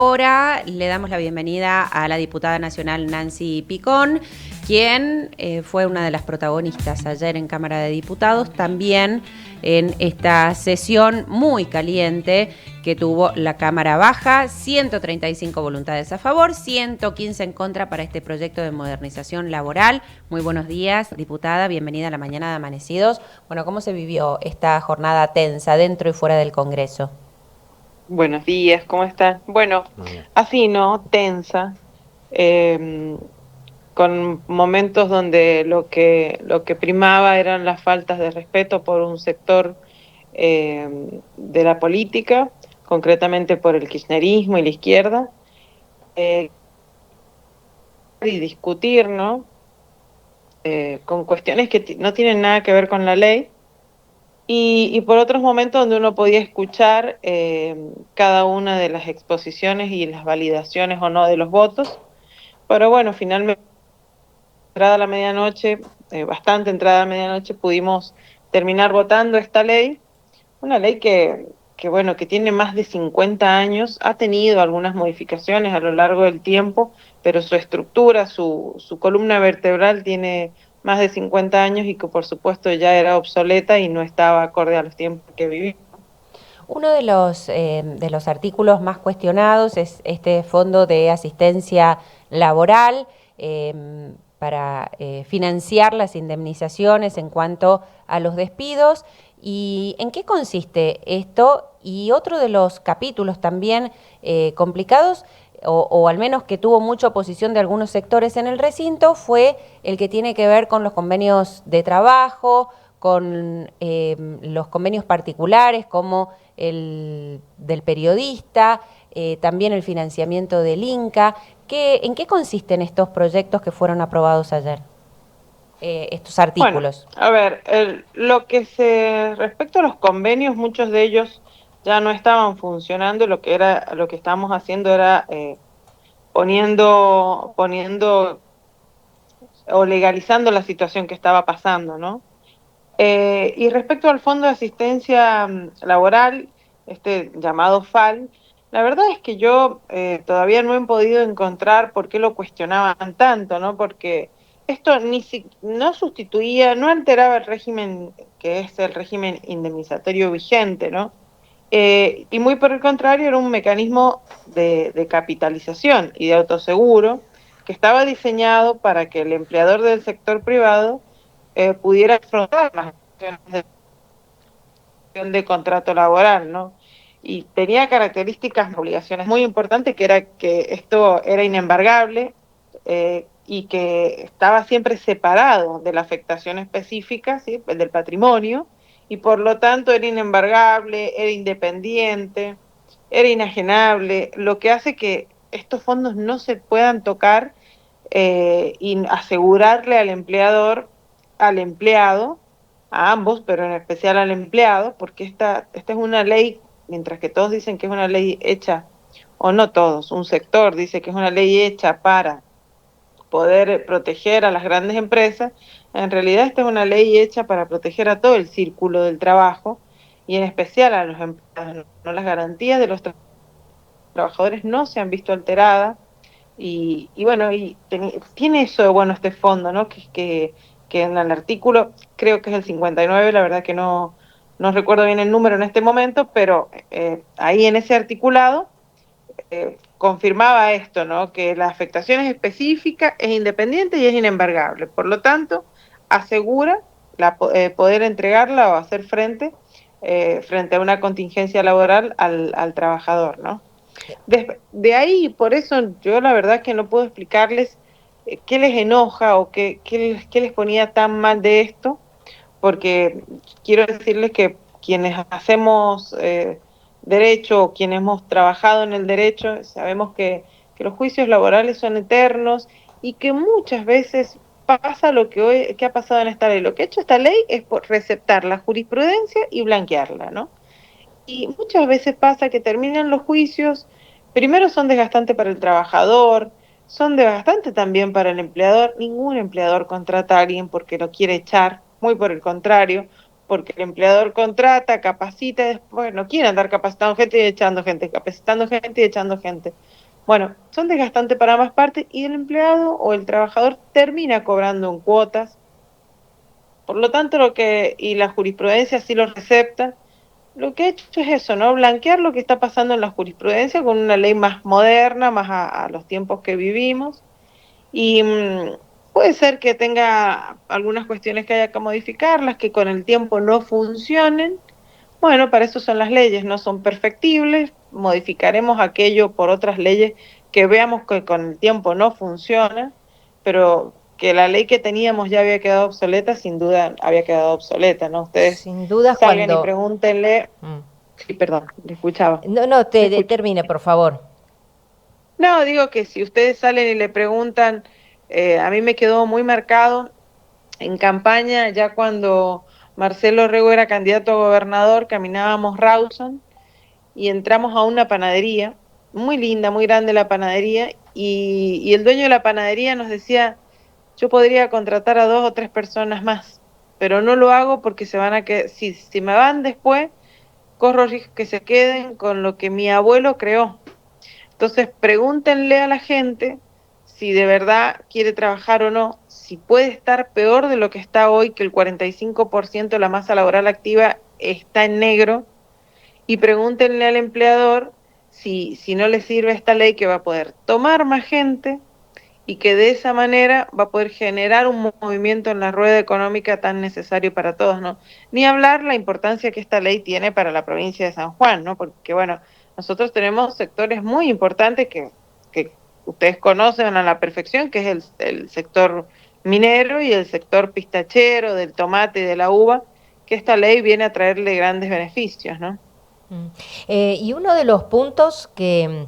Ahora le damos la bienvenida a la diputada nacional Nancy Picón, quien fue una de las protagonistas ayer en Cámara de Diputados, también en esta sesión muy caliente que tuvo la Cámara Baja, 135 voluntades a favor, 115 en contra para este proyecto de modernización laboral. Muy buenos días, diputada, bienvenida a la mañana de Amanecidos. Bueno, ¿cómo se vivió esta jornada tensa dentro y fuera del Congreso? Buenos días, ¿cómo están? Bueno, así, ¿no? Tensa, eh, con momentos donde lo que primaba eran las faltas de respeto por un sector de la política, concretamente por el kirchnerismo y la izquierda, eh, y discutir, ¿no? Con cuestiones que no tienen nada que ver con la ley. Y por otros momentos donde uno podía escuchar cada una de las exposiciones y las validaciones o no de los votos. Pero bueno, finalmente, entrada la medianoche, bastante entrada a la medianoche, pudimos terminar votando esta ley. Una ley bueno, que tiene más de 50 años, ha tenido algunas modificaciones a lo largo del tiempo, pero su estructura, su columna vertebral tiene más de 50 años y que por supuesto ya era obsoleta y no estaba acorde a los tiempos que vivimos. Uno de los artículos más cuestionados es este fondo de asistencia laboral para financiar las indemnizaciones en cuanto a los despidos. ¿Y en qué consiste esto? Y otro de los capítulos también complicados, o al menos que tuvo mucha oposición de algunos sectores en el recinto, fue el que tiene que ver con los convenios de trabajo, con los convenios particulares como el del periodista, también el financiamiento del Inca. ¿En qué consisten estos proyectos que fueron aprobados ayer? Estos Bueno, artículos. a ver, lo que se respecto a los convenios, muchos de ellos ya no estaban funcionando, lo que estábamos haciendo era poniendo o legalizando la situación que estaba pasando, ¿no? Y respecto al Fondo de Asistencia Laboral, este llamado FAL, la verdad es que yo todavía no he podido encontrar por qué lo cuestionaban tanto, ¿no? Porque esto no sustituía, no alteraba el régimen que es el régimen indemnizatorio vigente, ¿no? Y muy por el contrario, era un mecanismo de capitalización y de autoseguro que estaba diseñado para que el empleador del sector privado pudiera afrontar las acciones de contrato laboral, ¿no? Y tenía características, obligaciones muy importantes, que era que esto era inembargable y que estaba siempre separado de la afectación específica, ¿sí? Del patrimonio, y por lo tanto era inembargable, era independiente, era inajenable, lo que hace que estos fondos no se puedan tocar y asegurarle al empleador, al empleado, a ambos, pero en especial al empleado, porque esta es una ley, mientras que todos dicen que es una ley hecha, o no todos, un sector dice que es una ley hecha para poder proteger a las grandes empresas, en realidad esta es una ley hecha para proteger a todo el círculo del trabajo y en especial a los empleados. ¿No? Las garantías de los trabajadores no se han visto alteradas y bueno, tiene eso de bueno este fondo, ¿no? Que en el artículo, creo que es el 59, la verdad que no recuerdo bien el número en este momento, pero ahí en ese articulado confirmaba esto, ¿no? Que la afectación es específica, es independiente y es inembargable. Por lo tanto, asegura poder entregarla o hacer frente a una contingencia laboral al trabajador, ¿no? De ahí, por eso yo la verdad que no puedo explicarles qué les enoja o qué les ponía tan mal de esto, porque quiero decirles que quienes hacemos derecho o quienes hemos trabajado en el derecho, sabemos que los juicios laborales son eternos y que muchas veces pasa lo que ha pasado en esta ley. Lo que ha hecho esta ley es receptar la jurisprudencia y blanquearla, ¿no? Y muchas veces pasa que terminan los juicios, primero son desgastantes para el trabajador, son desgastantes también para el empleador. Ningún empleador contrata a alguien porque lo quiere echar, muy por el contrario, porque el empleador contrata, capacita, después no quiere andar capacitando gente y echando gente, capacitando gente y echando gente. Bueno, son desgastantes para ambas partes y el empleado o el trabajador termina cobrando en cuotas. Por lo tanto, y la jurisprudencia sí lo recepta, lo que ha hecho es eso, ¿no? Blanquear lo que está pasando en la jurisprudencia con una ley más moderna, más a los tiempos que vivimos. Y puede ser que tenga algunas cuestiones que haya que modificarlas, que con el tiempo no funcionen. Bueno, para eso son las leyes, no son perfectibles. Modificaremos aquello por otras leyes que veamos que con el tiempo no funciona, pero que la ley que teníamos ya había quedado obsoleta, sin duda había quedado obsoleta, ¿no? Ustedes Sin dudas salgan y cuando... pregúntenle. Mm. Sí, perdón, le escuchaba. No, no, Le escucho. termine, por favor. No, digo que si ustedes salen y le preguntan, a mí me quedó muy marcado en campaña, ya cuando Marcelo Rego era candidato a gobernador, caminábamos Rawson y entramos a una panadería, muy linda, muy grande la panadería, y el dueño de la panadería nos decía, yo podría contratar a 2 o 3 personas más, pero no lo hago porque se van a que si me van después, corro riesgo que se queden con lo que mi abuelo creó. Entonces, pregúntenle a la gente si de verdad quiere trabajar o no, si puede estar peor de lo que está hoy, que el 45% de la masa laboral activa está en negro, y pregúntenle al empleador si no le sirve esta ley, que va a poder tomar más gente y que de esa manera va a poder generar un movimiento en la rueda económica tan necesario para todos, ¿no? Ni hablar la importancia que esta ley tiene para la provincia de San Juan, ¿no? Porque, bueno, nosotros tenemos sectores muy importantes que ustedes conocen a la perfección, que es el sector minero y el sector pistachero, del tomate y de la uva, que esta ley viene a traerle grandes beneficios, ¿no? Y uno de los puntos que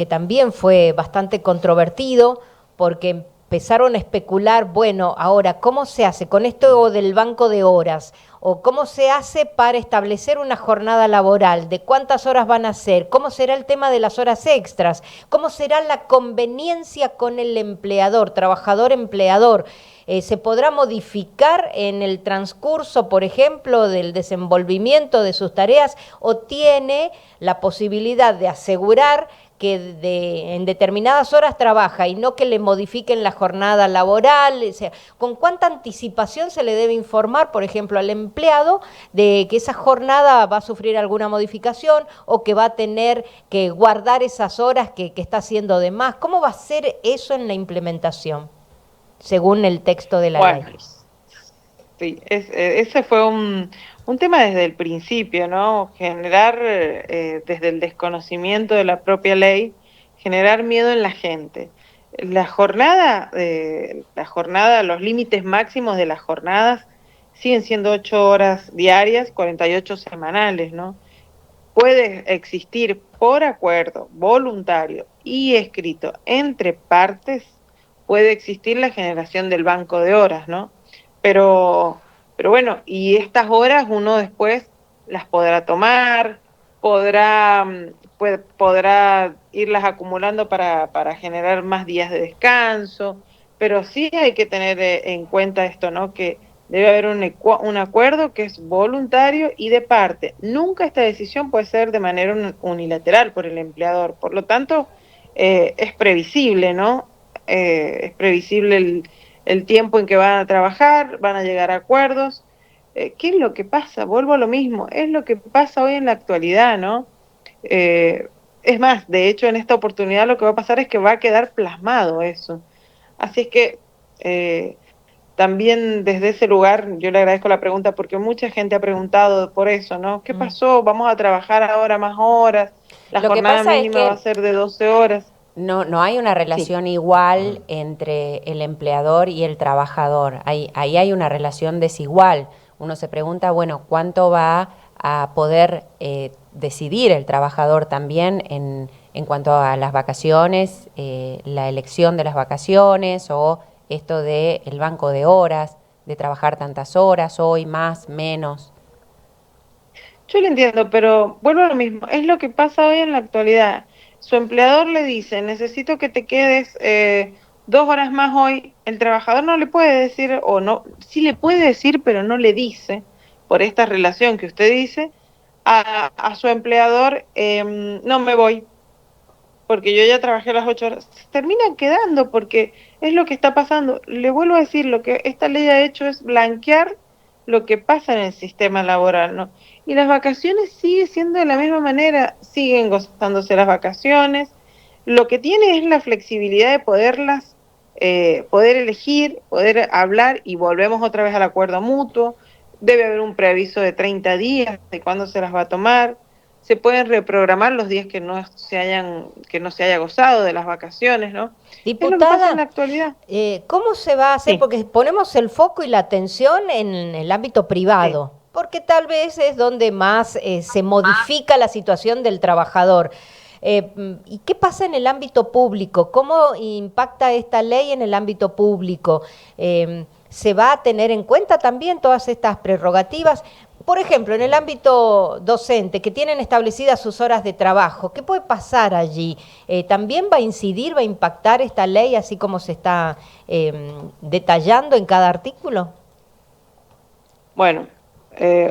también fue bastante controvertido, porque empezaron a especular, bueno, ahora, ¿cómo se hace con esto del banco de horas? ¿O cómo se hace para establecer una jornada laboral? ¿De cuántas horas van a ser? ¿Cómo será el tema de las horas extras? ¿Cómo será la conveniencia con el empleador, trabajador-empleador? ¿Se podrá modificar en el transcurso, por ejemplo, del desenvolvimiento de sus tareas o tiene la posibilidad de asegurar que en determinadas horas trabaja y no que le modifiquen la jornada laboral? O sea, ¿con cuánta anticipación se le debe informar, por ejemplo, al empleado de que esa jornada va a sufrir alguna modificación o que va a tener que guardar esas horas que está haciendo de más? ¿Cómo va a ser eso en la implementación, según el texto de la ley? Bueno, sí, ese fue un tema desde el principio, ¿no? Generar, desde el desconocimiento de la propia ley, generar miedo en la gente. Los límites máximos de las jornadas siguen siendo 8 horas diarias, 48 semanales, ¿no? Puede existir por acuerdo voluntario y escrito entre partes, puede existir la generación del banco de horas, ¿no? Pero, pero bueno, y estas horas uno después las podrá tomar, podrá irlas acumulando para generar más días de descanso, pero sí hay que tener en cuenta esto, ¿no? Que debe haber un acuerdo que es voluntario y de parte. Nunca esta decisión puede ser de manera unilateral por el empleador. Por lo tanto, es previsible, ¿no? Es previsible el tiempo en que van a trabajar, van a llegar a acuerdos. ¿Qué es lo que pasa? Vuelvo a lo mismo, es lo que pasa hoy en la actualidad, ¿no? Es más, de hecho, en esta oportunidad lo que va a pasar es que va a quedar plasmado eso. Así es que también desde ese lugar yo le agradezco la pregunta porque mucha gente ha preguntado por eso, ¿no? ¿Qué pasó? ¿Vamos a trabajar ahora más horas? ¿La Lo que jornada pasa es mínima va a que ser de 12 horas? no hay una Sí. relación igual entre el empleador y el trabajador. Ahí hay una relación desigual. Uno se pregunta, bueno, ¿cuánto va a poder decidir el trabajador también en cuanto a las vacaciones, la elección de las vacaciones o esto de el banco de horas, de trabajar tantas horas, hoy más, menos? Yo lo entiendo, pero vuelvo a lo mismo, es lo que pasa hoy en la actualidad. Su empleador le dice, necesito que te quedes 2 horas más hoy. El trabajador no le puede decir, o no, sí le puede decir, pero no le dice, por esta relación que usted dice, a su empleador, no me voy. porque yo ya trabajé las 8 horas, se terminan quedando porque es lo que está pasando. Le vuelvo a decir, lo que esta ley ha hecho es blanquear lo que pasa en el sistema laboral, ¿no? Y las vacaciones sigue siendo de la misma manera, siguen gozándose las vacaciones. Lo que tiene es la flexibilidad de poder elegir, poder hablar y volvemos otra vez al acuerdo mutuo. Debe haber un preaviso de 30 días de cuándo se las va a tomar. Se pueden reprogramar los días que no se haya gozado de las vacaciones, ¿no? Es lo que pasa en la Diputada, actualidad. ¿cómo se va a hacer? Sí, Porque ponemos el foco y la atención en el ámbito sí. privado, porque tal vez es donde más se modifica la situación del trabajador. ¿Y qué pasa en el ámbito público? ¿Cómo impacta esta ley en el ámbito público? ¿Se va a tener en cuenta también todas estas prerrogativas? Por ejemplo, en el ámbito docente, que tienen establecidas sus horas de trabajo, ¿qué puede pasar allí? ¿También va a incidir, va a impactar esta ley así como se está detallando en cada artículo? Bueno,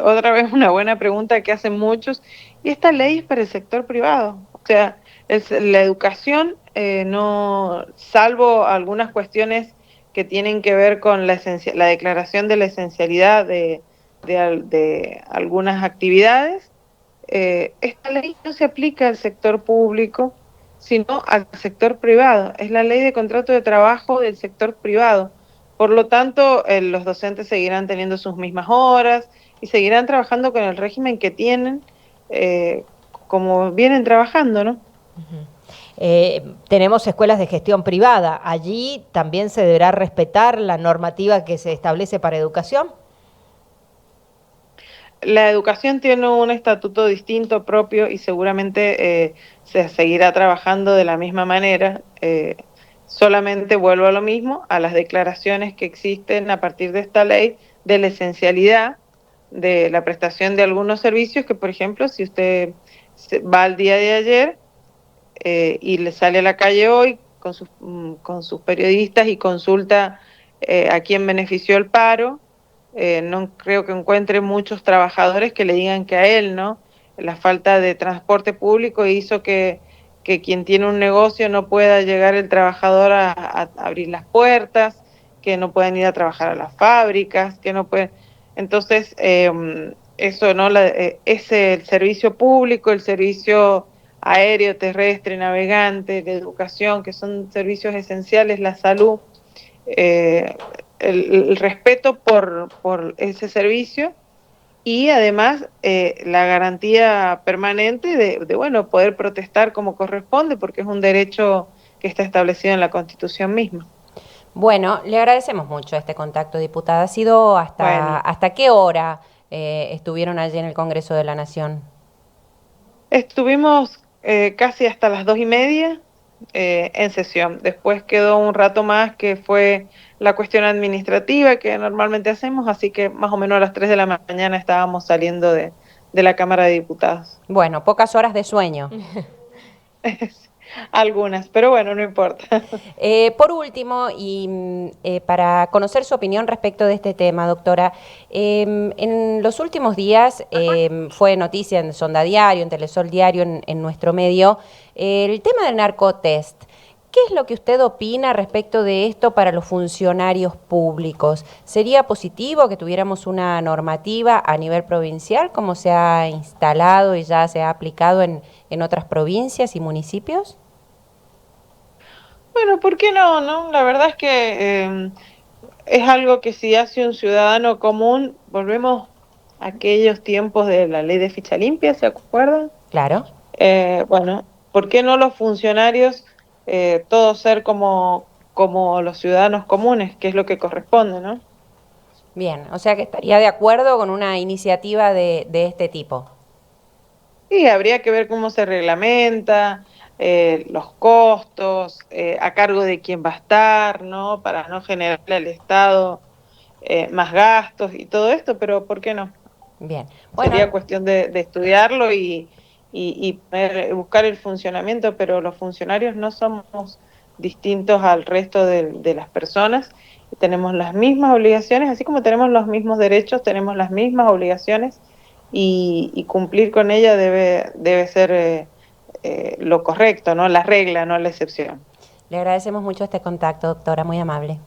otra vez una buena pregunta que hacen muchos, y esta ley es para el sector privado, o sea, la educación, no, salvo algunas cuestiones que tienen que ver con la declaración de la esencialidad de algunas actividades, esta ley no se aplica al sector público, sino al sector privado, es la ley de contrato de trabajo del sector privado. Por lo tanto, los docentes seguirán teniendo sus mismas horas y seguirán trabajando con el régimen que tienen, como vienen trabajando, ¿no? Tenemos escuelas de gestión privada. ¿Allí también se deberá respetar la normativa que se establece para educación? La educación tiene un estatuto distinto propio y seguramente se seguirá trabajando de la misma manera. Solamente vuelvo a lo mismo, a las declaraciones que existen a partir de esta ley de la esencialidad de la prestación de algunos servicios que, por ejemplo, si usted va al día de ayer y le sale a la calle hoy con sus periodistas y consulta a quién benefició el paro, no creo que encuentre muchos trabajadores que le digan que a él, ¿no? La falta de transporte público hizo que quien tiene un negocio no pueda llegar el trabajador a abrir las puertas, que no pueden ir a trabajar a las fábricas, que no pueden... Entonces, eso, ¿no? Es el servicio público, el servicio aéreo, terrestre, navegante, la educación, que son servicios esenciales, la salud, eh, el respeto por ese servicio y además la garantía permanente bueno, poder protestar como corresponde, porque es un derecho que está establecido en la Constitución misma. Bueno, le agradecemos mucho este contacto, diputada. ¿Ha sido Bueno, hasta qué hora estuvieron allí en el Congreso de la Nación? estuvimos casi hasta las 2:30 en sesión. Después quedó un rato más que fue la cuestión administrativa que normalmente hacemos, así que más o menos a las 3 de la mañana estábamos saliendo de la Cámara de Diputados. Bueno, pocas horas de sueño. Algunas, pero bueno, no importa. Por último, y para conocer su opinión respecto de este tema, doctora, en los últimos días fue noticia en Sonda Diario, en Telesol Diario, en nuestro medio, el tema del narcotest. ¿Qué es lo que usted opina respecto de esto para los funcionarios públicos? ¿Sería positivo que tuviéramos una normativa a nivel provincial, como se ha instalado y ya se ha aplicado en otras provincias y municipios? Bueno, ¿por qué no, no? La verdad es que es algo que si hace un ciudadano común, volvemos a aquellos tiempos de la ley de ficha limpia, ¿se acuerdan? Claro. Bueno, ¿por qué no los funcionarios todos ser como los ciudadanos comunes, que es lo que corresponde, ¿no? Bien, o sea que estaría de acuerdo con una iniciativa de este tipo. Y habría que ver cómo se reglamenta, los costos, a cargo de quién va a estar, ¿no? Para no generarle al Estado más gastos y todo esto, pero ¿por qué no? Bien, Sería bueno, cuestión de estudiarlo y buscar el funcionamiento, pero los funcionarios no somos distintos al resto de las personas, tenemos las mismas obligaciones, así como tenemos los mismos derechos, tenemos las mismas obligaciones y cumplir con ella debe ser lo correcto, ¿no? La regla, no la excepción. Le agradecemos mucho este contacto, doctora, muy amable.